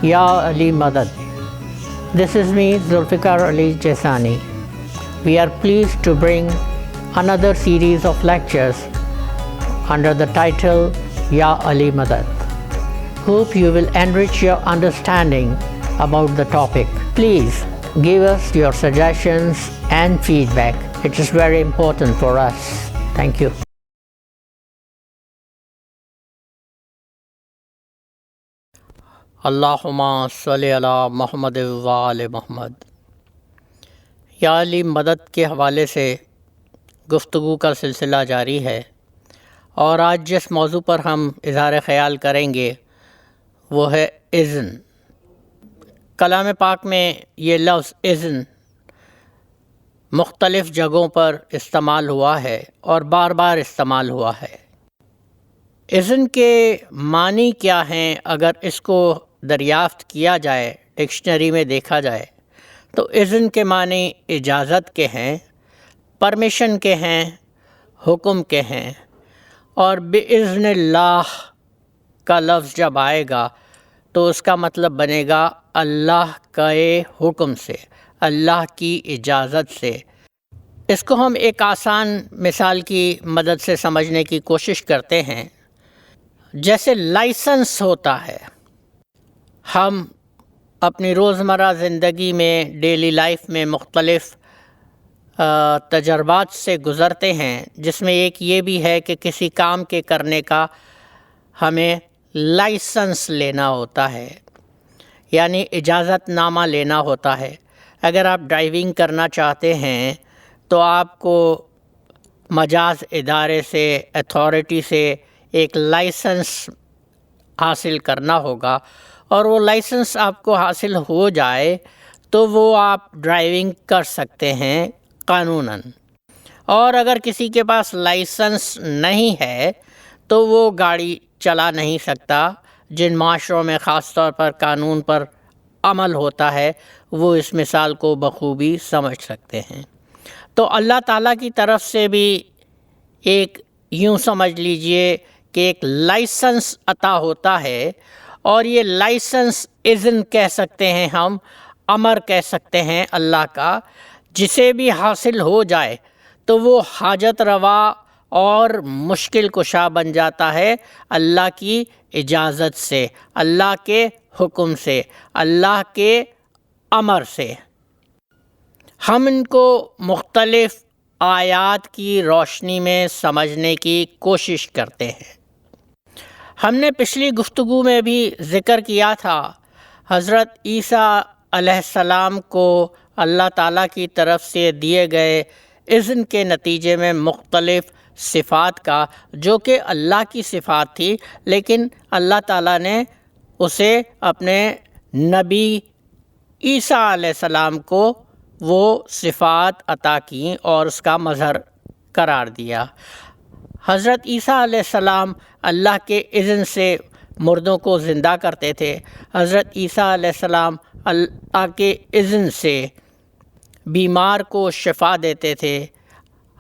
Ya Ali Madad. This is me, Zulfikar Ali Jaisani. We are pleased to bring another series of lectures under the title Ya Ali Madad. Hope you will enrich your understanding about the topic. Please give us your suggestions and feedback. It is very important for us. Thank you. اللہم صلی علی محمد و آل محمد۔ یا علی مدد کے حوالے سے گفتگو کا سلسلہ جاری ہے، اور آج جس موضوع پر ہم اظہار خیال کریں گے وہ ہے اذن۔ کلام پاک میں یہ لفظ اذن مختلف جگہوں پر استعمال ہوا ہے اور بار بار استعمال ہوا ہے۔ اذن کے معنی کیا ہیں؟ اگر اس کو دریافت کیا جائے، ڈکشنری میں دیکھا جائے، تو اذن کے معنی اجازت کے ہیں، پرمیشن کے ہیں، حکم کے ہیں، اور بِإِذْنِ اللہ کا لفظ جب آئے گا تو اس کا مطلب بنے گا اللہ کے حکم سے، اللہ کی اجازت سے۔ اس کو ہم ایک آسان مثال کی مدد سے سمجھنے کی کوشش کرتے ہیں۔ جیسے لائسنس ہوتا ہے، ہم اپنی روزمرہ زندگی میں، ڈیلی لائف میں مختلف تجربات سے گزرتے ہیں، جس میں ایک یہ بھی ہے کہ کسی کام کے کرنے کا ہمیں لائسنس لینا ہوتا ہے، یعنی اجازت نامہ لینا ہوتا ہے۔ اگر آپ ڈرائیونگ کرنا چاہتے ہیں تو آپ کو مجاز ادارے سے، اتھارٹی سے ایک لائسنس حاصل کرنا ہوگا، اور وہ لائسنس آپ کو حاصل ہو جائے تو وہ آپ ڈرائیونگ کر سکتے ہیں قانوناً۔ اور اگر کسی کے پاس لائسنس نہیں ہے تو وہ گاڑی چلا نہیں سکتا۔ جن معاشروں میں خاص طور پر قانون پر عمل ہوتا ہے وہ اس مثال کو بخوبی سمجھ سکتے ہیں۔ تو اللہ تعالیٰ کی طرف سے بھی ایک یوں سمجھ لیجئے کہ ایک لائسنس عطا ہوتا ہے، اور یہ لائسنس اذن کہہ سکتے ہیں، ہم امر کہہ سکتے ہیں اللہ کا، جسے بھی حاصل ہو جائے تو وہ حاجت روا اور مشکل کشا بن جاتا ہے اللہ کی اجازت سے، اللہ کے حکم سے، اللہ کے امر سے۔ ہم ان کو مختلف آیات کی روشنی میں سمجھنے کی کوشش کرتے ہیں۔ ہم نے پچھلی گفتگو میں بھی ذکر کیا تھا، حضرت عیسیٰ علیہ السلام کو اللہ تعالیٰ کی طرف سے دیے گئے اذن کے نتیجے میں مختلف صفات کا، جو کہ اللہ کی صفات تھی، لیکن اللہ تعالیٰ نے اسے اپنے نبی عیسیٰ علیہ السلام کو وہ صفات عطا کیں اور اس کا مظہر قرار دیا۔ حضرت عیسیٰ علیہ السلام اللہ کے اذن سے مردوں کو زندہ کرتے تھے۔ حضرت عیسیٰ علیہ السلام اللہ کے اذن سے بیمار کو شفا دیتے تھے۔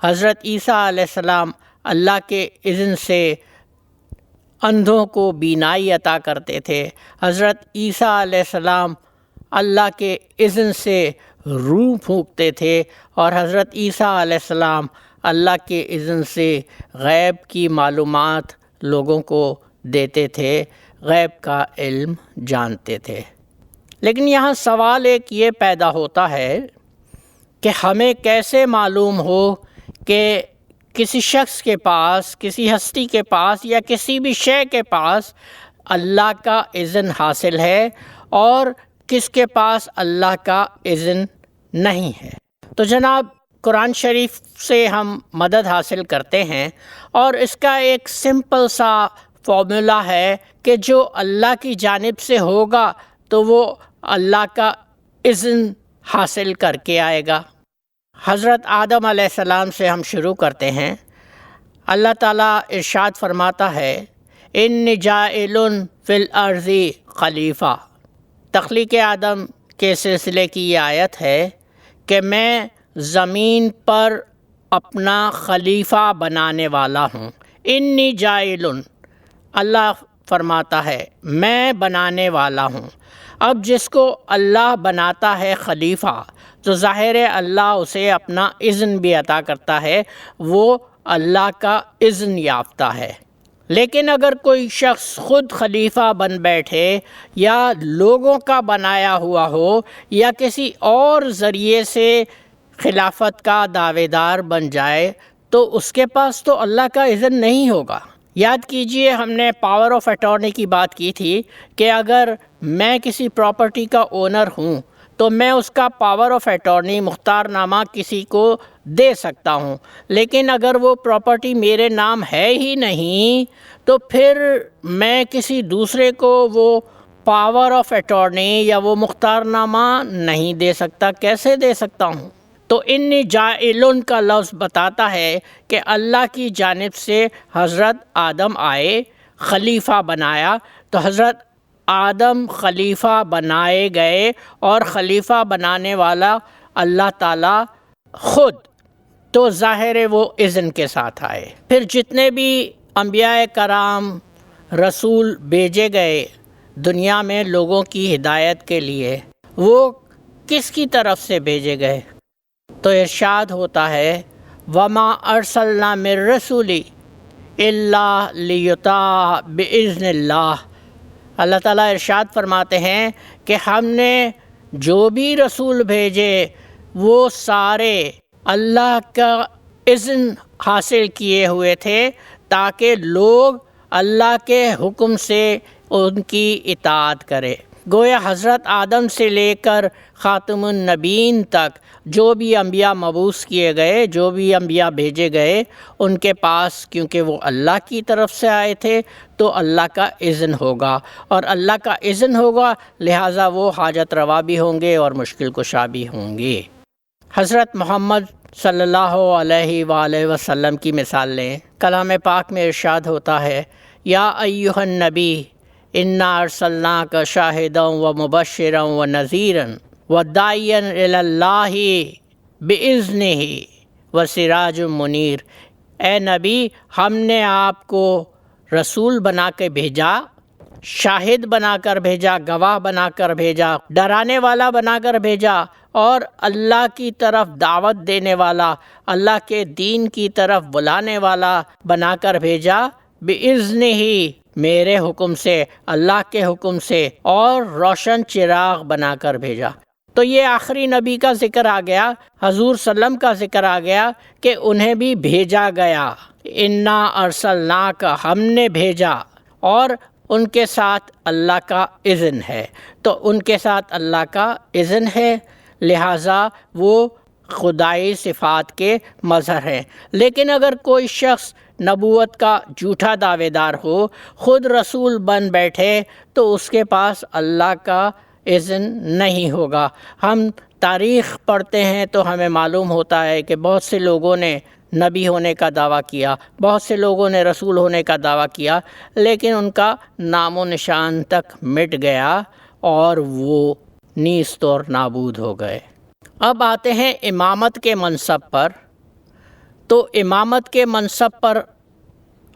حضرت عیسیٰ علیہ السلام اللہ کے اذن سے اندھوں کو بینائی عطا کرتے تھے۔ حضرت عیسیٰ علیہ السلام اللہ کے اذن سے روح پھونکتے تھے، اور حضرت عیسیٰ علیہ السلام اللہ کے اذن سے غیب کی معلومات لوگوں کو دیتے تھے، غیب کا علم جانتے تھے۔ لیکن یہاں سوال ایک یہ پیدا ہوتا ہے کہ ہمیں کیسے معلوم ہو کہ کسی شخص کے پاس، کسی ہستی کے پاس، یا کسی بھی شے کے پاس اللہ کا اذن حاصل ہے اور کس کے پاس اللہ کا اذن نہیں ہے؟ تو جناب، قرآن شریف سے ہم مدد حاصل کرتے ہیں، اور اس کا ایک سمپل سا فارمولا ہے کہ جو اللہ کی جانب سے ہوگا تو وہ اللہ کا اذن حاصل کر کے آئے گا۔ حضرت آدم علیہ السلام سے ہم شروع کرتے ہیں۔ اللہ تعالیٰ ارشاد فرماتا ہے، انی جاعل فی الارض خلیفہ۔ تخلیق آدم کے سلسلے کی یہ آیت ہے کہ میں زمین پر اپنا خلیفہ بنانے والا ہوں۔ انی جاعل، اللہ فرماتا ہے میں بنانے والا ہوں۔ اب جس کو اللہ بناتا ہے خلیفہ تو ظاہر ہے اللہ اسے اپنا اذن بھی عطا کرتا ہے، وہ اللہ کا اذن یافتہ ہے۔ لیکن اگر کوئی شخص خود خلیفہ بن بیٹھے یا لوگوں کا بنایا ہوا ہو یا کسی اور ذریعے سے خلافت کا دعوے دار بن جائے تو اس کے پاس تو اللہ کا اذن نہیں ہوگا۔ یاد کیجئے ہم نے پاور آف اٹارنی کی بات کی تھی کہ اگر میں کسی پراپرٹی کا اونر ہوں تو میں اس کا پاور آف اٹارنی مختار نامہ کسی کو دے سکتا ہوں، لیکن اگر وہ پراپرٹی میرے نام ہے ہی نہیں تو پھر میں کسی دوسرے کو وہ پاور آف اٹارنی یا وہ مختار نامہ نہیں دے سکتا۔ کیسے دے سکتا ہوں؟ تو انی جاعلن کا لفظ بتاتا ہے کہ اللہ کی جانب سے حضرت آدم آئے، خلیفہ بنایا، تو حضرت آدم خلیفہ بنائے گئے اور خلیفہ بنانے والا اللہ تعالیٰ خود، تو ظاہر ہے وہ اذن کے ساتھ آئے۔ پھر جتنے بھی انبیاء کرام رسول بھیجے گئے دنیا میں لوگوں کی ہدایت کے لیے، وہ کس کی طرف سے بھیجے گئے؟ تو ارشاد ہوتا ہے وَمَا أَرْسَلْنَا مِن رَّسُولٍ إِلَّا لِيُطَاعَ بِإِذْنِ اللَّهِ۔ اللہ تعالیٰ ارشاد فرماتے ہیں کہ ہم نے جو بھی رسول بھیجے وہ سارے اللہ کا اذن حاصل کیے ہوئے تھے تاکہ لوگ اللہ کے حکم سے ان کی اطاعت کرے۔ گویا حضرت آدم سے لے کر خاتم النبیین تک جو بھی انبیاء مبعوث کیے گئے، جو بھی انبیاء بھیجے گئے، ان کے پاس کیونکہ وہ اللہ کی طرف سے آئے تھے تو اللہ کا اذن ہوگا، اور اللہ کا اذن ہوگا لہٰذا وہ حاجت روا بھی ہوں گے اور مشکل کشا بھی ہوں گے۔ حضرت محمد صلی اللہ علیہ وآلہ وسلم کی مثال لیں۔ کلام پاک میں ارشاد ہوتا ہے یا ایھا النبی انا ارسلناک شاہدا ومبشرا ونذیرا وداعیا الی اللہ باذنہ وسراجا منیر۔ اے نبی، ہم نے آپ کو رسول بنا کے بھیجا، شاہد بنا کر بھیجا، گواہ بنا کر بھیجا، ڈرانے والا بنا کر بھیجا، اور اللہ کی طرف دعوت دینے والا، اللہ کے دین کی طرف بلانے والا بنا کر بھیجا، بِإِذْنِهِ، میرے حکم سے، اللہ کے حکم سے، اور روشن چراغ بنا کر بھیجا۔ تو یہ آخری نبی کا ذکر آ گیا، حضور صلی اللہ علیہ وسلم کا ذکر آ گیا کہ انہیں بھی بھیجا گیا۔ انا ارسلناک، ہم نے بھیجا، اور ان کے ساتھ اللہ کا اذن ہے۔ تو ان کے ساتھ اللہ کا اذن ہے لہٰذا وہ خدائی صفات کے مظہر ہیں۔ لیکن اگر کوئی شخص نبوت کا جھوٹا دعوے دار ہو، خود رسول بن بیٹھے، تو اس کے پاس اللہ کا اذن نہیں ہوگا۔ ہم تاریخ پڑھتے ہیں تو ہمیں معلوم ہوتا ہے کہ بہت سے لوگوں نے نبی ہونے کا دعویٰ کیا، بہت سے لوگوں نے رسول ہونے کا دعویٰ کیا، لیکن ان کا نام و نشان تک مٹ گیا اور وہ نیست اور نابود ہو گئے۔ اب آتے ہیں امامت کے منصب پر۔ تو امامت کے منصب پر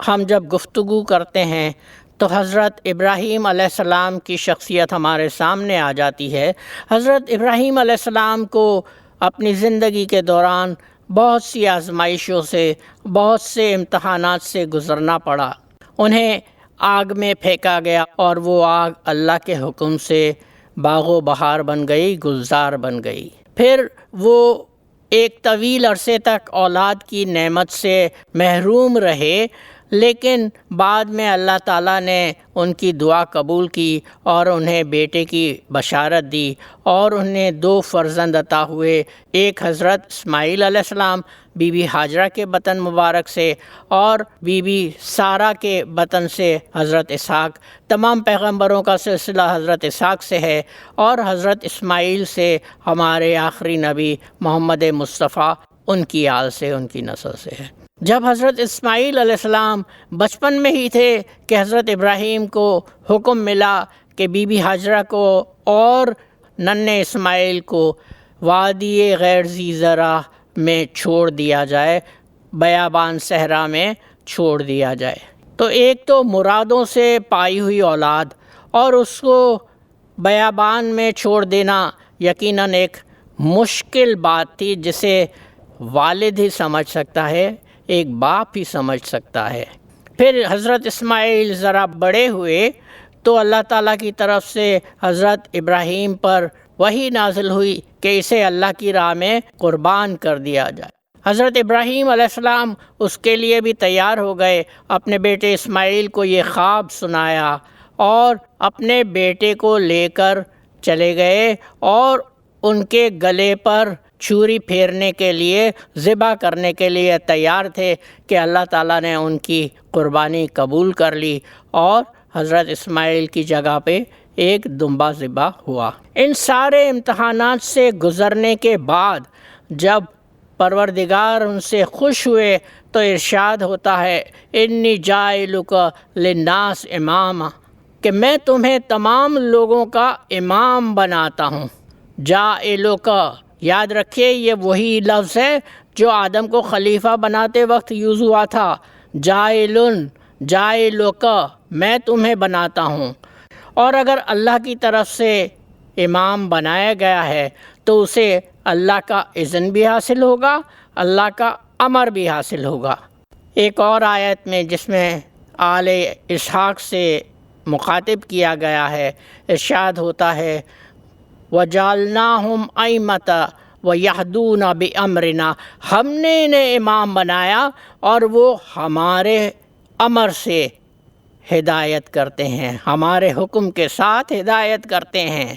ہم جب گفتگو کرتے ہیں تو حضرت ابراہیم علیہ السلام کی شخصیت ہمارے سامنے آ جاتی ہے۔ حضرت ابراہیم علیہ السلام کو اپنی زندگی کے دوران بہت سی آزمائشوں سے، بہت سے امتحانات سے گزرنا پڑا۔ انہیں آگ میں پھینکا گیا اور وہ آگ اللہ کے حکم سے باغ و بہار بن گئی، گلزار بن گئی۔ پھر وہ ایک طویل عرصے تک اولاد کی نعمت سے محروم رہے، لیکن بعد میں اللہ تعالیٰ نے ان کی دعا قبول کی اور انہیں بیٹے کی بشارت دی، اور انہیں 2 فرزند عطا ہوئے، ایک حضرت اسماعیل علیہ السلام بی بی ہاجرہ کے بطن مبارک سے، اور بی بی سارہ کے بطن سے حضرت اسحاق۔ تمام پیغمبروں کا سلسلہ حضرت اسحاق سے ہے، اور حضرت اسماعیل سے ہمارے آخری نبی محمد مصطفیٰ ان کی آل سے، ان کی نسل سے ہے۔ جب حضرت اسماعیل علیہ السلام بچپن میں ہی تھے کہ حضرت ابراہیم کو حکم ملا کہ بی بی ہاجرہ کو اور ننھے اسماعیل کو وادی غیر ذی زرع میں چھوڑ دیا جائے، بیابان صحرا میں چھوڑ دیا جائے۔ تو ایک تو مرادوں سے پائی ہوئی اولاد، اور اس کو بیابان میں چھوڑ دینا یقیناً ایک مشکل بات تھی، جسے والد ہی سمجھ سکتا ہے، ایک باپ ہی سمجھ سکتا ہے۔ پھر حضرت اسماعیل ذرا بڑے ہوئے تو اللہ تعالیٰ کی طرف سے حضرت ابراہیم پر وحی نازل ہوئی کہ اسے اللہ کی راہ میں قربان کر دیا جائے۔ حضرت ابراہیم علیہ السلام اس کے لیے بھی تیار ہو گئے، اپنے بیٹے اسماعیل کو یہ خواب سنایا اور اپنے بیٹے کو لے کر چلے گئے اور ان کے گلے پر چھری پھیرنے کے لیے، ذبح کرنے کے لیے تیار تھے کہ اللہ تعالیٰ نے ان کی قربانی قبول کر لی اور حضرت اسماعیل کی جگہ پہ ایک دمبا ذبح ہوا۔ ان سارے امتحانات سے گزرنے کے بعد جب پروردگار ان سے خوش ہوئے تو ارشاد ہوتا ہے، انی جاعلک للناس اماما، کہ میں تمہیں تمام لوگوں کا امام بناتا ہوں۔ جاعلک، یاد رکھیے یہ وہی لفظ ہے جو آدم کو خلیفہ بناتے وقت یوز ہوا تھا۔ جاعلک، میں تمہیں بناتا ہوں۔ اور اگر اللہ کی طرف سے امام بنایا گیا ہے تو اسے اللہ کا اذن بھی حاصل ہوگا، اللہ کا امر بھی حاصل ہوگا۔ ایک اور آیت میں جس میں آل اسحاق سے مخاطب کیا گیا ہے، ارشاد ہوتا ہے، وَجَعَلْنَاهُمْ أَئِمَّةً وَيَهْدُونَ بِأَمْرِنَا، ہم نے انہیں امام بنایا اور وہ ہمارے امر سے ہدایت کرتے ہیں، ہمارے حکم کے ساتھ ہدایت کرتے ہیں۔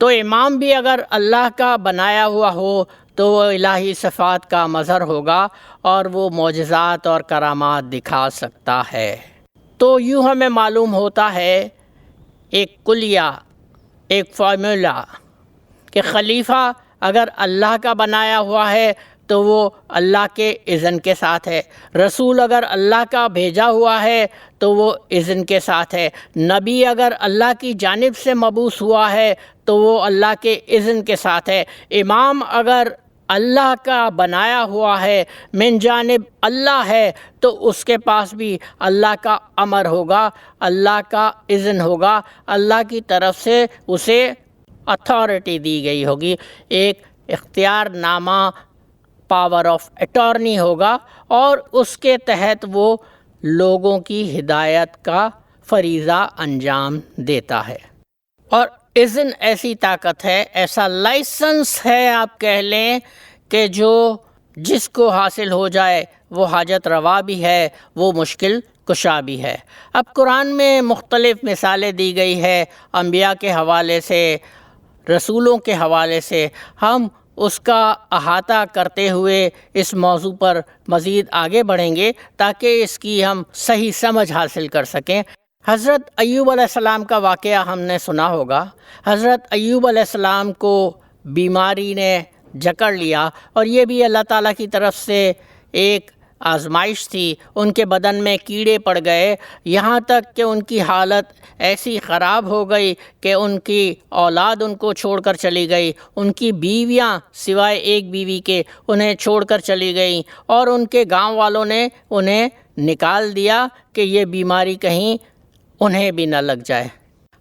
تو امام بھی اگر اللہ کا بنایا ہوا ہو تو وہ الہی صفات کا مظہر ہوگا اور وہ معجزات اور کرامات دکھا سکتا ہے۔ تو یوں ہمیں معلوم ہوتا ہے ایک کلیہ، ایک فارمولا، کہ خلیفہ اگر اللہ کا بنایا ہوا ہے تو وہ اللہ کے اذن کے ساتھ ہے، رسول اگر اللہ کا بھیجا ہوا ہے تو وہ اذن کے ساتھ ہے، نبی اگر اللہ کی جانب سے مبعوث ہوا ہے تو وہ اللہ کے اذن کے ساتھ ہے، امام اگر اللہ کا بنایا ہوا ہے، من جانب اللہ ہے، تو اس کے پاس بھی اللہ کا امر ہوگا، اللہ کا اذن ہوگا، اللہ کی طرف سے اسے اتھارٹی دی گئی ہوگی، ایک اختیار نامہ، پاور آف اٹارنی ہوگا، اور اس کے تحت وہ لوگوں کی ہدایت کا فریضہ انجام دیتا ہے۔ اور اذن ایسی طاقت ہے، ایسا لائسنس ہے آپ کہہ لیں، کہ جو جس کو حاصل ہو جائے وہ حاجت روا بھی ہے، وہ مشکل کشا بھی ہے۔ اب قرآن میں مختلف مثالیں دی گئی ہے، انبیاء کے حوالے سے، رسولوں کے حوالے سے، ہم اس کا احاطہ کرتے ہوئے اس موضوع پر مزید آگے بڑھیں گے تاکہ اس کی ہم صحیح سمجھ حاصل کر سکیں۔ حضرت ایوب علیہ السلام کا واقعہ ہم نے سنا ہوگا۔ حضرت ایوب علیہ السلام کو بیماری نے جکڑ لیا، اور یہ بھی اللہ تعالیٰ کی طرف سے ایک آزمائش تھی۔ ان کے بدن میں کیڑے پڑ گئے، یہاں تک کہ ان کی حالت ایسی خراب ہو گئی کہ ان کی اولاد ان کو چھوڑ کر چلی گئی، ان کی بیویاں سوائے ایک بیوی کے انہیں چھوڑ کر چلی گئیں، اور ان کے گاؤں والوں نے انہیں نکال دیا کہ یہ بیماری کہیں انہیں بھی نہ لگ جائے۔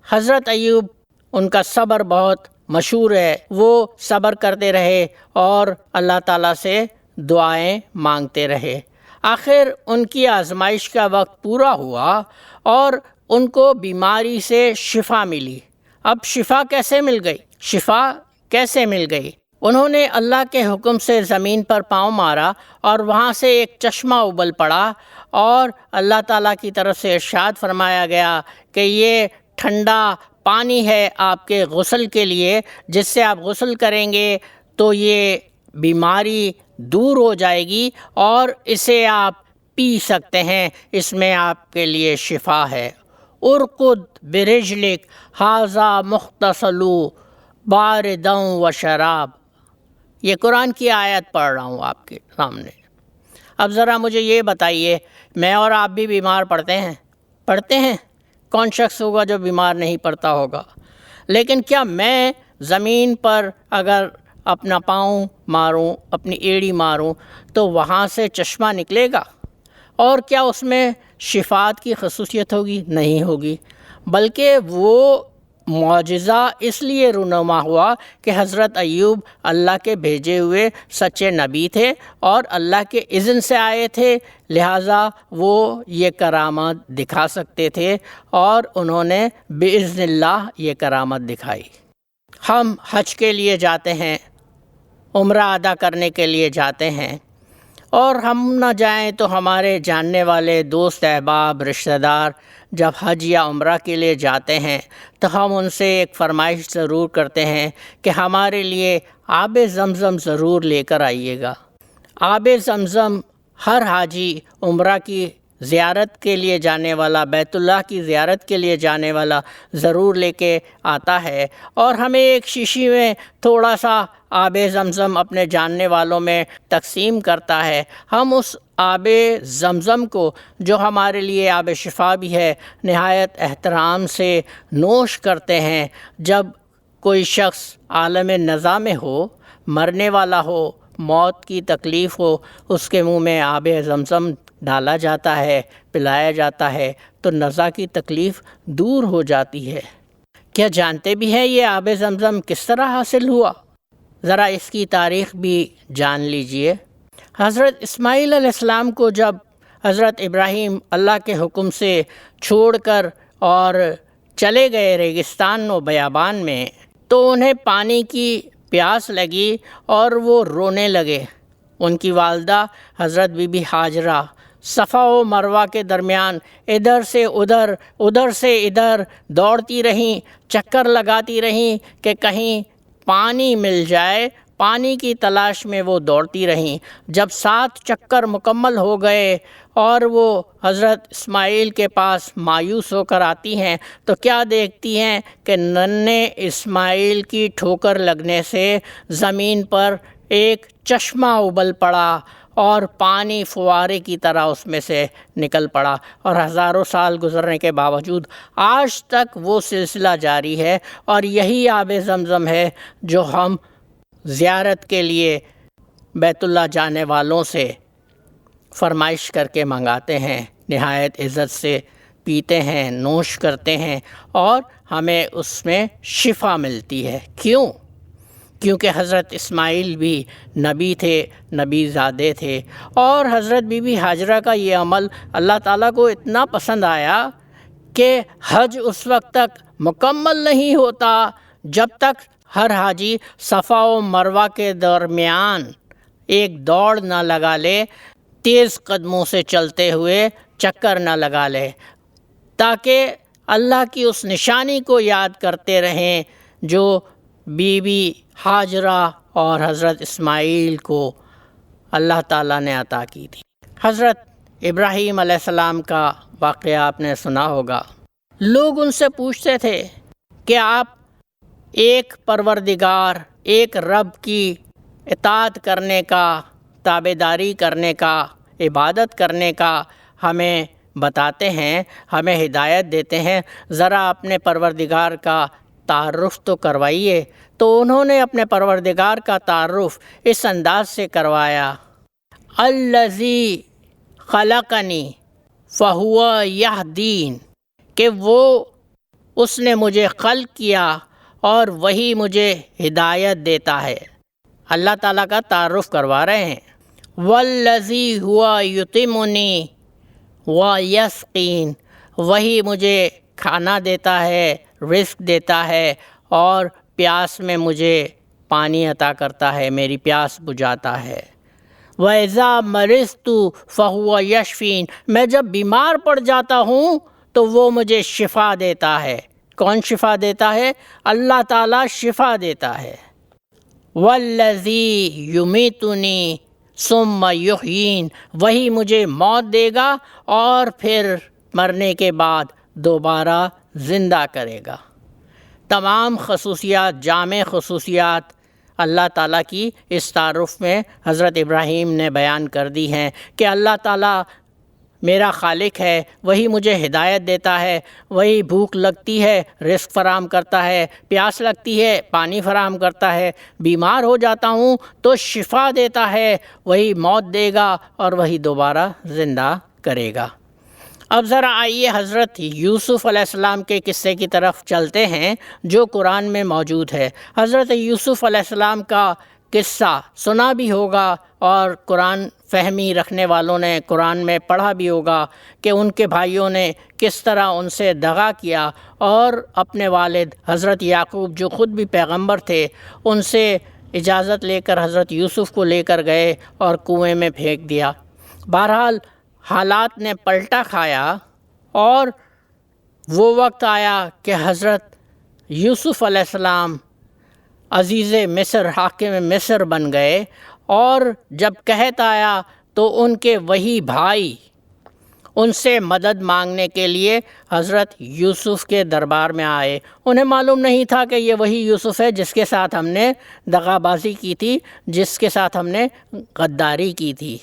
حضرت ایوب، ان کا صبر بہت مشہور ہے، وہ صبر کرتے رہے اور اللہ تعالیٰ سے دعائیں مانگتے رہے۔ آخر ان کی آزمائش کا وقت پورا ہوا اور ان کو بیماری سے شفا ملی۔ اب شفا کیسے مل گئی؟ انہوں نے اللہ کے حکم سے زمین پر پاؤں مارا اور وہاں سے ایک چشمہ ابل پڑا، اور اللہ تعالیٰ کی طرف سے ارشاد فرمایا گیا کہ یہ ٹھنڈا پانی ہے آپ کے غسل کے لیے، جس سے آپ غسل کریں گے تو یہ بیماری دور ہو جائے گی اور اسے آپ پی سکتے ہیں، اس میں آپ کے لیے شفا ہے۔ ارقد برجلک ھذا مغتسل بارد و شراب، یہ قرآن کی آیت پڑھ رہا ہوں آپ کے سامنے۔ اب ذرا مجھے یہ بتائیے، میں اور آپ بھی بیمار پڑتے ہیں؟ کون شخص ہوگا جو بیمار نہیں پڑتا ہوگا؟ لیکن کیا میں زمین پر اگر اپنا پاؤں ماروں، اپنی ایڑی ماروں، تو وہاں سے چشمہ نکلے گا؟ اور کیا اس میں شفاعت کی خصوصیت ہوگی؟ نہیں ہوگی، بلکہ وہ معجزہ اس لیے رونما ہوا کہ حضرت ایوب اللہ کے بھیجے ہوئے سچے نبی تھے اور اللہ کے اذن سے آئے تھے، لہٰذا وہ یہ کرامت دکھا سکتے تھے اور انہوں نے بإذن اللہ یہ کرامت دکھائی۔ ہم حج کے لیے جاتے ہیں، عمرہ ادا کرنے کے لیے جاتے ہیں، اور ہم نہ جائیں تو ہمارے جاننے والے دوست احباب رشتہ دار جب حج یا عمرہ کے لیے جاتے ہیں تو ہم ان سے ایک فرمائش ضرور کرتے ہیں کہ ہمارے لیے آب زمزم ضرور لے کر آئیے گا۔ آب زمزم ہر حاجی عمرہ کی زیارت کے لیے جانے والا، بیت اللہ کی زیارت کے لیے جانے والا ضرور لے کے آتا ہے، اور ہمیں ایک شیشی میں تھوڑا سا آب زمزم اپنے جاننے والوں میں تقسیم کرتا ہے۔ ہم اس آب زمزم کو، جو ہمارے لیے آب شفا بھی ہے، نہایت احترام سے نوش کرتے ہیں۔ جب کوئی شخص عالم نزا میں ہو، مرنے والا ہو، موت کی تکلیف ہو، اس کے منہ میں آب زمزم ڈالا جاتا ہے، پلایا جاتا ہے تو نزا کی تکلیف دور ہو جاتی ہے۔ کیا جانتے بھی ہیں یہ آب زمزم کس طرح حاصل ہوا؟ ذرا اس کی تاریخ بھی جان لیجئے۔ حضرت اسماعیل علیہ السلام کو جب حضرت ابراہیم اللہ کے حکم سے چھوڑ کر اور چلے گئے ریگستان و بیابان میں، تو انہیں پانی کی پیاس لگی اور وہ رونے لگے۔ ان کی والدہ حضرت بی بی ہاجرہ صفا و مروہ کے درمیان ادھر سے ادھر، ادھر سے ادھر دوڑتی رہیں، چکر لگاتی رہیں کہ کہیں پانی مل جائے۔ پانی کی تلاش میں وہ دوڑتی رہیں۔ جب 7 چکر مکمل ہو گئے اور وہ حضرت اسماعیل کے پاس مایوس ہو کر آتی ہیں تو کیا دیکھتی ہیں کہ ننھے اسماعیل کی ٹھوکر لگنے سے زمین پر ایک چشمہ ابل پڑا اور پانی فوارے کی طرح اس میں سے نکل پڑا، اور ہزاروں سال گزرنے کے باوجود آج تک وہ سلسلہ جاری ہے، اور یہی آب زمزم ہے جو ہم زیارت کے لیے بیت اللہ جانے والوں سے فرمائش کر کے منگاتے ہیں، نہایت عزت سے پیتے ہیں، نوش کرتے ہیں، اور ہمیں اس میں شفا ملتی ہے۔ کیوں؟ کیونکہ حضرت اسماعیل بھی نبی تھے، نبی زادے تھے، اور حضرت بی بی ہاجرہ کا یہ عمل اللہ تعالیٰ کو اتنا پسند آیا کہ حج اس وقت تک مکمل نہیں ہوتا جب تک ہر حاجی صفا و مروہ کے درمیان ایک دوڑ نہ لگا لے، تیز قدموں سے چلتے ہوئے چکر نہ لگا لے، تاکہ اللہ کی اس نشانی کو یاد کرتے رہیں جو بی بی ہاجرہ اور حضرت اسماعیل کو اللہ تعالیٰ نے عطا کی تھی۔ حضرت ابراہیم علیہ السلام کا واقعہ آپ نے سنا ہوگا۔ لوگ ان سے پوچھتے تھے کہ آپ ایک پروردگار، ایک رب کی اطاعت کرنے کا، تابعداری کرنے کا، عبادت کرنے کا ہمیں بتاتے ہیں، ہمیں ہدایت دیتے ہیں، ذرا اپنے پروردگار کا تعارف تو کروائیے۔ تو انہوں نے اپنے پروردگار کا تعارف اس انداز سے کروایا: الذی خلقنی فہو یہدین، کہ وہ اس نے مجھے خلق کیا اور وہی مجھے ہدایت دیتا ہے۔ اللہ تعالیٰ کا تعارف کروا رہے ہیں۔ والذی هو یطعمنی ویسقین، وہی مجھے کھانا دیتا ہے، رزق دیتا ہے، اور پیاس میں مجھے پانی عطا کرتا ہے، میری پیاس بجھاتا ہے۔ وَإِذَا مَرِضْتُ فَهُوَ يَشْفِينِ، میں جب بیمار پڑ جاتا ہوں تو وہ مجھے شفا دیتا ہے۔ کون شفا دیتا ہے؟ اللہ تعالیٰ شفا دیتا ہے۔ وَالَّذِي يُمِيتُنِي ثُمَّ يُحْيِينِ، وہی مجھے موت دے گا اور پھر مرنے کے بعد دوبارہ زندہ کرے گا۔ تمام خصوصیات، جامع خصوصیات اللہ تعالیٰ کی اس تعارف میں حضرت ابراہیم نے بیان کر دی ہیں کہ اللہ تعالیٰ میرا خالق ہے، وہی مجھے ہدایت دیتا ہے، وہی بھوک لگتی ہے رزق فراہم کرتا ہے، پیاس لگتی ہے پانی فراہم کرتا ہے، بیمار ہو جاتا ہوں تو شفا دیتا ہے، وہی موت دے گا اور وہی دوبارہ زندہ کرے گا۔ اب ذرا آئیے حضرت یوسف علیہ السلام کے قصے کی طرف چلتے ہیں جو قرآن میں موجود ہے۔ حضرت یوسف علیہ السلام کا قصہ سنا بھی ہوگا اور قرآن فہمی رکھنے والوں نے قرآن میں پڑھا بھی ہوگا کہ ان کے بھائیوں نے کس طرح ان سے دغا کیا اور اپنے والد حضرت یعقوب جو خود بھی پیغمبر تھے ان سے اجازت لے کر حضرت یوسف کو لے کر گئے اور کنویں میں پھینک دیا۔ بہرحال حالات نے پلٹا کھایا اور وہ وقت آیا کہ حضرت یوسف علیہ السلام عزیز مصر حاکم مصر بن گئے، اور جب قحط آیا تو ان کے وہی بھائی ان سے مدد مانگنے کے لیے حضرت یوسف کے دربار میں آئے۔ انہیں معلوم نہیں تھا کہ یہ وہی یوسف ہے جس کے ساتھ ہم نے دغا بازی کی تھی، جس کے ساتھ ہم نے غداری کی تھی۔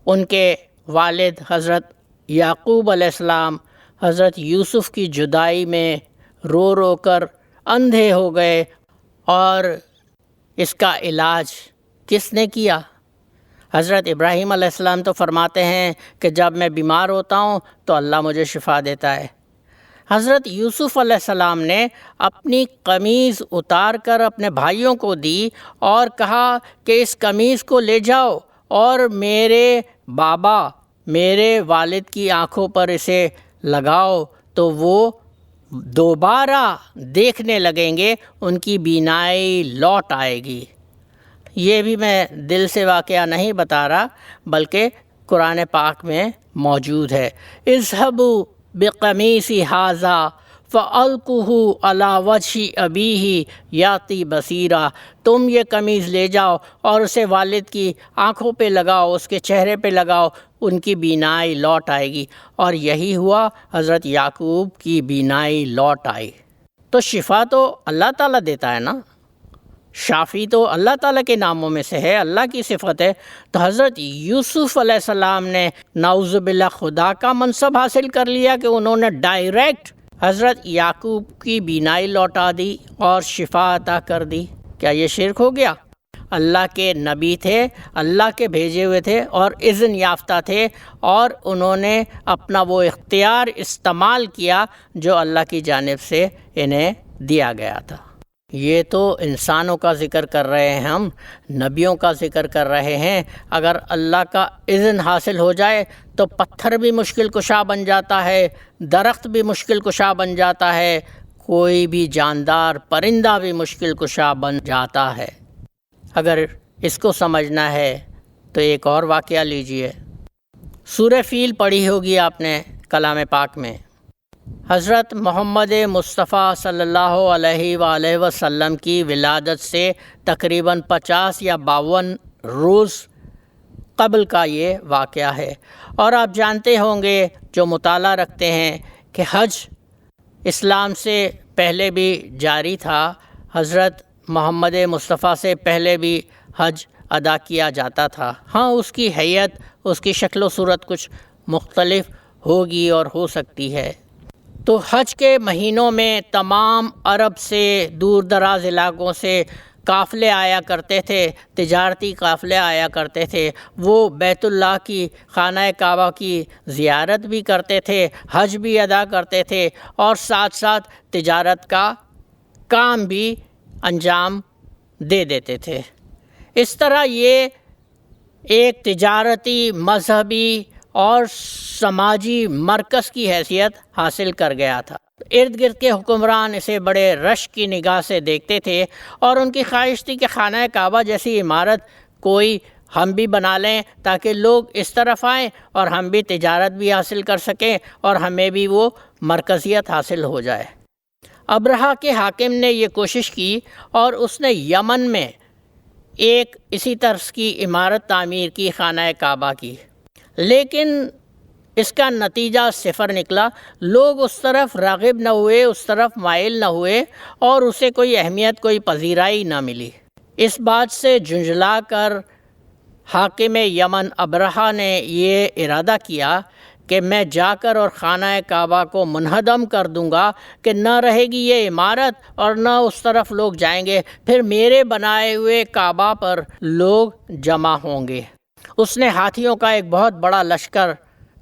ان کے والد حضرت یعقوب علیہ السلام حضرت یوسف کی جدائی میں رو رو کر اندھے ہو گئے، اور اس کا علاج کس نے کیا؟ حضرت ابراہیم علیہ السلام تو فرماتے ہیں کہ جب میں بیمار ہوتا ہوں تو اللہ مجھے شفا دیتا ہے۔ حضرت یوسف علیہ السلام نے اپنی قمیض اتار کر اپنے بھائیوں کو دی اور کہا کہ اس قمیض کو لے جاؤ اور میرے بابا میرے والد کی آنکھوں پر اسے لگاؤ تو وہ دوبارہ دیکھنے لگیں گے، ان کی بینائی لوٹ آئے گی۔ یہ بھی میں دل سے واقعہ نہیں بتا رہا بلکہ قرآن پاک میں موجود ہے۔ اذهبوا بقمیصی ھذا فَأَلْقُوهُ عَلَى وَجْهِ أَبِيهِ یَأْتِ بَصِیرًا، تم یہ قمیض لے جاؤ اور اسے والد کی آنکھوں پہ لگاؤ، اس کے چہرے پہ لگاؤ، ان کی بینائی لوٹ آئے گی۔ اور یہی ہوا، حضرت یعقوب کی بینائی لوٹ آئی۔ تو شفا تو اللہ تعالیٰ دیتا ہے نا، شافی تو اللہ تعالیٰ کے ناموں میں سے ہے، اللہ کی صفت ہے۔ تو حضرت یوسف علیہ السلام نے نعوذ باللہ خدا کا منصب حاصل کر لیا کہ انہوں نے ڈائریکٹ حضرت یعقوب کی بینائی لوٹا دی اور شفا عطا کر دی۔ کیا یہ شرک ہو گیا؟ اللہ کے نبی تھے، اللہ کے بھیجے ہوئے تھے اور اذن یافتہ تھے، اور انہوں نے اپنا وہ اختیار استعمال کیا جو اللہ کی جانب سے انہیں دیا گیا تھا۔ یہ تو انسانوں کا ذکر کر رہے ہیں، ہم نبیوں کا ذکر کر رہے ہیں۔ اگر اللہ کا اذن حاصل ہو جائے تو پتھر بھی مشکل کشا بن جاتا ہے، درخت بھی مشکل کشا بن جاتا ہے، کوئی بھی جاندار پرندہ بھی مشکل کشا بن جاتا ہے۔ اگر اس کو سمجھنا ہے تو ایک اور واقعہ لیجئے۔ سورہ فیل پڑھی ہوگی آپ نے کلام پاک میں۔ حضرت محمد مصطفیٰ صلی اللہ علیہ وآلہ وسلم کی ولادت سے تقریباً 50 یا 52 روز قبل کا یہ واقعہ ہے، اور آپ جانتے ہوں گے جو مطالعہ رکھتے ہیں کہ حج اسلام سے پہلے بھی جاری تھا، حضرت محمد مصطفیٰ سے پہلے بھی حج ادا کیا جاتا تھا۔ ہاں، اس کی حیت، اس کی شکل و صورت کچھ مختلف ہوگی اور ہو سکتی ہے۔ تو حج کے مہینوں میں تمام عرب سے، دور دراز علاقوں سے قافلے آیا کرتے تھے، تجارتی قافلے آیا کرتے تھے۔ وہ بیت اللہ کی، خانہ کعبہ کی زیارت بھی کرتے تھے، حج بھی ادا کرتے تھے، اور ساتھ ساتھ تجارت کا کام بھی انجام دے دیتے تھے۔ اس طرح یہ ایک تجارتی، مذہبی اور سماجی مرکز کی حیثیت حاصل کر گیا تھا۔ ارد گرد کے حکمران اسے بڑے رشک کی نگاہ سے دیکھتے تھے، اور ان کی خواہش تھی کہ خانہ کعبہ جیسی عمارت کوئی ہم بھی بنا لیں تاکہ لوگ اس طرف آئیں اور ہم بھی تجارت بھی حاصل کر سکیں اور ہمیں بھی وہ مرکزیت حاصل ہو جائے۔ ابرہہ کے حاکم نے یہ کوشش کی اور اس نے یمن میں ایک اسی طرز کی عمارت تعمیر کی، خانہ کعبہ کی، لیکن اس کا نتیجہ صفر نکلا۔ لوگ اس طرف راغب نہ ہوئے، اس طرف مائل نہ ہوئے، اور اسے کوئی اہمیت، کوئی پذیرائی نہ ملی۔ اس بات سے جھنجھلا کر حاکم یمن ابرہہ نے یہ ارادہ کیا کہ میں جا کر اور خانہ کعبہ کو منہدم کر دوں گا کہ نہ رہے گی یہ عمارت اور نہ اس طرف لوگ جائیں گے، پھر میرے بنائے ہوئے کعبہ پر لوگ جمع ہوں گے۔ اس نے ہاتھیوں کا ایک بہت بڑا لشکر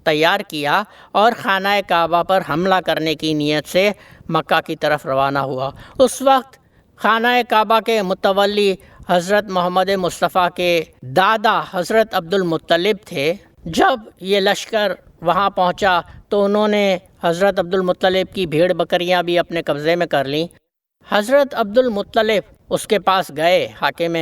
تیار کیا اور خانہ کعبہ پر حملہ کرنے کی نیت سے مکہ کی طرف روانہ ہوا۔ اس وقت خانہ کعبہ کے متولی حضرت محمد مصطفیٰ کے دادا حضرت عبد المطلب تھے۔ جب یہ لشکر وہاں پہنچا تو انہوں نے حضرت عبد المطلب کی بھیڑ بکریاں بھی اپنے قبضے میں کر لیں۔ حضرت عبد المطلب اس کے پاس گئے، حاکم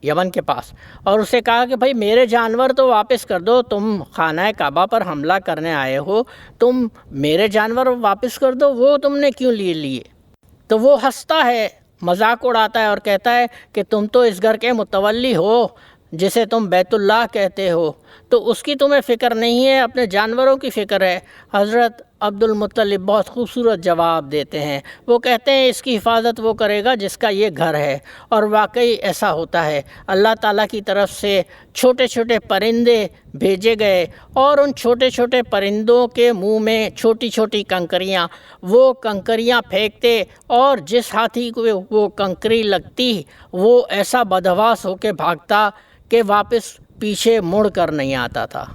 یمن کے پاس، اور اسے کہا کہ بھائی میرے جانور تو واپس کر دو، تم خانہ کعبہ پر حملہ کرنے آئے ہو، تم میرے جانور واپس کر دو، وہ تم نے کیوں لیے؟ تو وہ ہنستا ہے، مذاق اڑاتا ہے اور کہتا ہے کہ تم تو اس گھر کے متولی ہو جسے تم بیت اللہ کہتے ہو، تو اس کی تمہیں فکر نہیں ہے، اپنے جانوروں کی فکر ہے۔ حضرت عبد المطلب بہت خوبصورت جواب دیتے ہیں، وہ کہتے ہیں اس کی حفاظت وہ کرے گا جس کا یہ گھر ہے۔ اور واقعی ایسا ہوتا ہے، اللہ تعالیٰ کی طرف سے چھوٹے چھوٹے پرندے بھیجے گئے اور ان چھوٹے چھوٹے پرندوں کے منہ میں چھوٹی چھوٹی کنکریاں، وہ کنکریاں پھینکتے اور جس ہاتھی کو وہ کنکری لگتی وہ ایسا بدحواس ہو کے بھاگتا کہ واپس پیچھے مڑ کر نہیں آتا تھا۔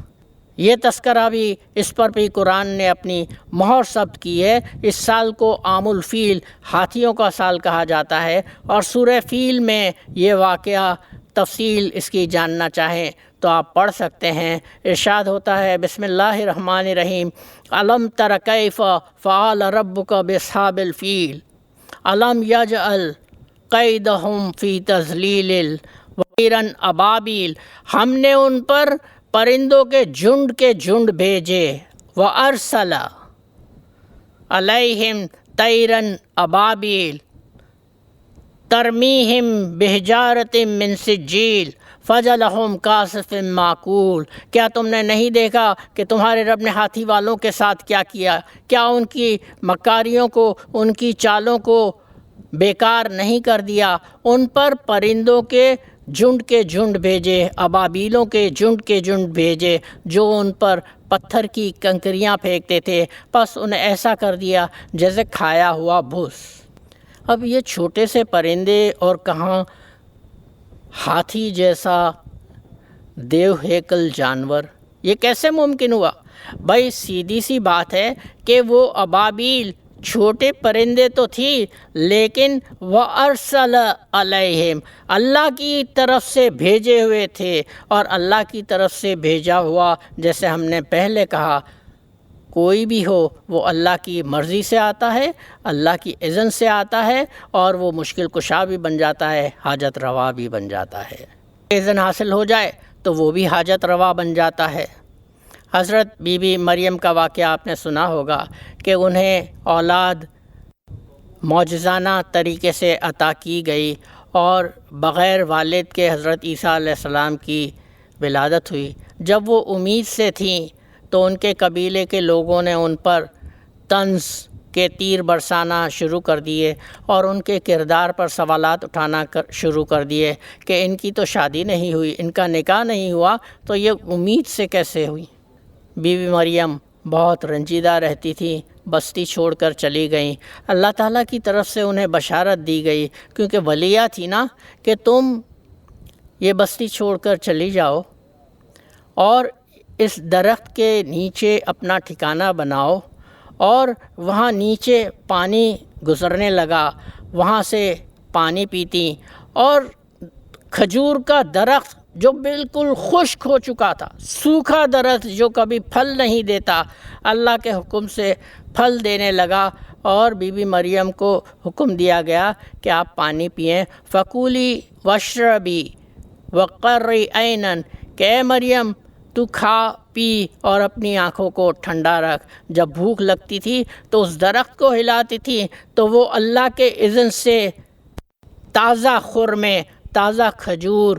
یہ تذکرہ بھی، اس پر بھی قرآن نے اپنی مہر ثبت کی ہے۔ اس سال کو عام الفیل، ہاتھیوں کا سال کہا جاتا ہے، اور سورہ فیل میں یہ واقعہ تفصیل اس کی جاننا چاہیں تو آپ پڑھ سکتے ہیں۔ ارشاد ہوتا ہے بسم اللہ الرحمن الرحیم، الم تر کیف فعل ربک باصحاب الفیل الم یجعل قیدہم فی تضلیل وطیرا ابابیل، ہم نے ان پر پرندوں کے جھنڈ بھیجے، وَأَرْسَلَ عَلَيْهِمْ طَيْرًا أَبَابِيلَ تَرْمِيهِمْ بِحِجَارَةٍ مِّن سِجِّيلٍ فَجَعَلَهُمْ كَعَصْفٍ مَّأْكُولٍ۔ کیا تم نے نہیں دیکھا کہ تمہارے رب نے ہاتھی والوں کے ساتھ کیا کیا؟ کیا ان کی مکاریوں کو، ان کی چالوں کو بیکار نہیں کر دیا؟ ان پر پرندوں کے جھنڈ بھیجے، ابابیلوں کے جھنڈ بھیجے جو ان پر پتھر کی کنکریاں پھینکتے تھے، پس انہیں ایسا کر دیا جیسے کھایا ہوا بھوس۔ اب یہ چھوٹے سے پرندے اور کہاں ہاتھی جیسا دیو ہیکل جانور، یہ کیسے ممکن ہوا؟ بھائی سیدھی سی بات ہے کہ وہ ابابیل چھوٹے پرندے تو تھی، لیکن وَأَرْسَلَ عَلَيْهِمْ، اللہ کی طرف سے بھیجے ہوئے تھے، اور اللہ کی طرف سے بھیجا ہوا جیسے ہم نے پہلے کہا کوئی بھی ہو وہ اللہ کی مرضی سے آتا ہے، اللہ کی اذن سے آتا ہے، اور وہ مشکل کشا بھی بن جاتا ہے، حاجت روا بھی بن جاتا ہے۔ اذن حاصل ہو جائے تو وہ بھی حاجت روا بن جاتا ہے۔ حضرت بی بی مریم کا واقعہ آپ نے سنا ہوگا کہ انہیں اولاد معجزانہ طریقے سے عطا کی گئی اور بغیر والد کے حضرت عیسیٰ علیہ السلام کی ولادت ہوئی۔ جب وہ امید سے تھیں تو ان کے قبیلے کے لوگوں نے ان پر طنز کے تیر برسانا شروع کر دیے اور ان کے کردار پر سوالات اٹھانا شروع کر دیے کہ ان کی تو شادی نہیں ہوئی، ان کا نکاح نہیں ہوا، تو یہ امید سے کیسے ہوئی؟ بی بی مریم بہت رنجیدہ رہتی تھی، بستی چھوڑ کر چلی گئیں۔ اللہ تعالیٰ کی طرف سے انہیں بشارت دی گئی، کیونکہ ولیہ تھی نا، کہ تم یہ بستی چھوڑ کر چلی جاؤ اور اس درخت کے نیچے اپنا ٹھکانہ بناؤ، اور وہاں نیچے پانی گزرنے لگا، وہاں سے پانی پیتی، اور کھجور کا درخت جو بالکل خشک ہو چکا تھا، سوکھا درخت جو کبھی پھل نہیں دیتا، اللہ کے حکم سے پھل دینے لگا، اور بی بی مریم کو حکم دیا گیا کہ آپ پانی پئیں۔ فَقُولِي وَاشْرَبِي وَقَرِّ عَيْنًا، کہ اے مریم تو کھا پی اور اپنی آنکھوں کو ٹھنڈا رکھ۔ جب بھوک لگتی تھی تو اس درخت کو ہلاتی تھی تو وہ اللہ کے اذن سے تازہ خرمے، تازہ کھجور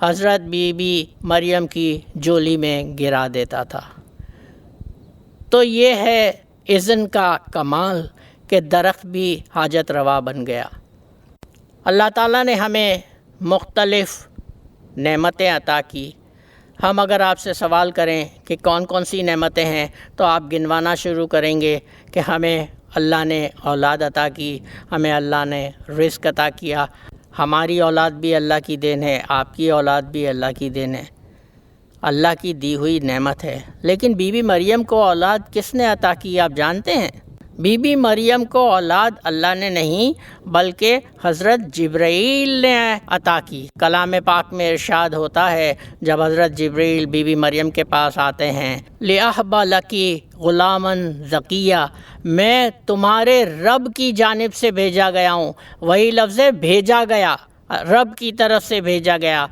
حضرت بی بی مریم کی جولی میں گرا دیتا تھا۔ تو یہ ہے اذن کا کمال کہ درخت بھی حاجت روا بن گیا۔ اللہ تعالیٰ نے ہمیں مختلف نعمتیں عطا کی۔ ہم اگر آپ سے سوال کریں کہ کون کون سی نعمتیں ہیں تو آپ گنوانا شروع کریں گے کہ ہمیں اللہ نے اولاد عطا کی، ہمیں اللہ نے رزق عطا کیا، ہماری اولاد بھی اللہ کی دین ہے، آپ کی اولاد بھی اللہ کی دین ہے۔ اللہ کی دی ہوئی نعمت ہے۔ لیکن بی بی مریم کو اولاد کس نے عطا کی آپ جانتے ہیں؟ بی بی مریم کو اولاد اللہ نے نہیں بلکہ حضرت جبرائیل نے عطا کی۔ کلام پاک میں ارشاد ہوتا ہے جب حضرت جبرائیل بی بی مریم کے پاس آتے ہیں، لِأَحْبَ لَكِ غُلَامًا زَكِيًّا، میں تمہارے رب کی جانب سے بھیجا گیا ہوں۔ وہی لفظ ہے بھیجا گیا، رب کی طرف سے بھیجا گیا،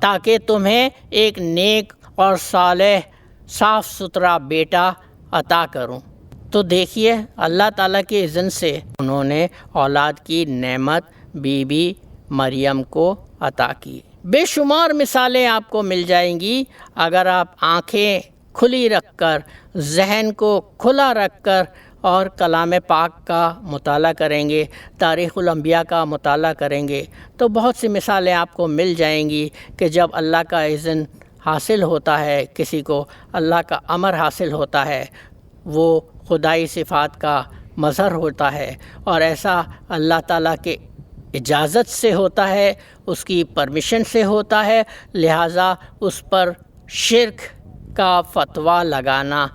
تاکہ تمہیں ایک نیک اور صالح صاف ستھرا بیٹا عطا کروں۔ تو دیکھیے اللہ تعالیٰ کے اذن سے انہوں نے اولاد کی نعمت بی بی مریم کو عطا کی۔ بے شمار مثالیں آپ کو مل جائیں گی اگر آپ آنکھیں کھلی رکھ کر، ذہن کو کھلا رکھ کر اور کلام پاک کا مطالعہ کریں گے، تاریخ الانبیاء کا مطالعہ کریں گے تو بہت سی مثالیں آپ کو مل جائیں گی کہ جب اللہ کا اذن حاصل ہوتا ہے، کسی کو اللہ کا امر حاصل ہوتا ہے، وہ خدائی صفات کا مظہر ہوتا ہے اور ایسا اللہ تعالیٰ کے اجازت سے ہوتا ہے، اس کی پرمیشن سے ہوتا ہے، لہٰذا اس پر شرک کا فتویٰ لگانا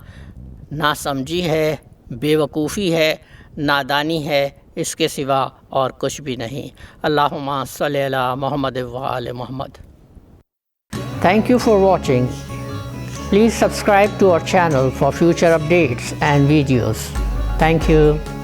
ناسمجھی ہے، بے وقوفی ہے، نادانی ہے، اس کے سوا اور کچھ بھی نہیں۔ اللہم صلی علی محمد و آل محمد۔ Thank you for watching. Please subscribe to our channel for future updates and videos. Thank you.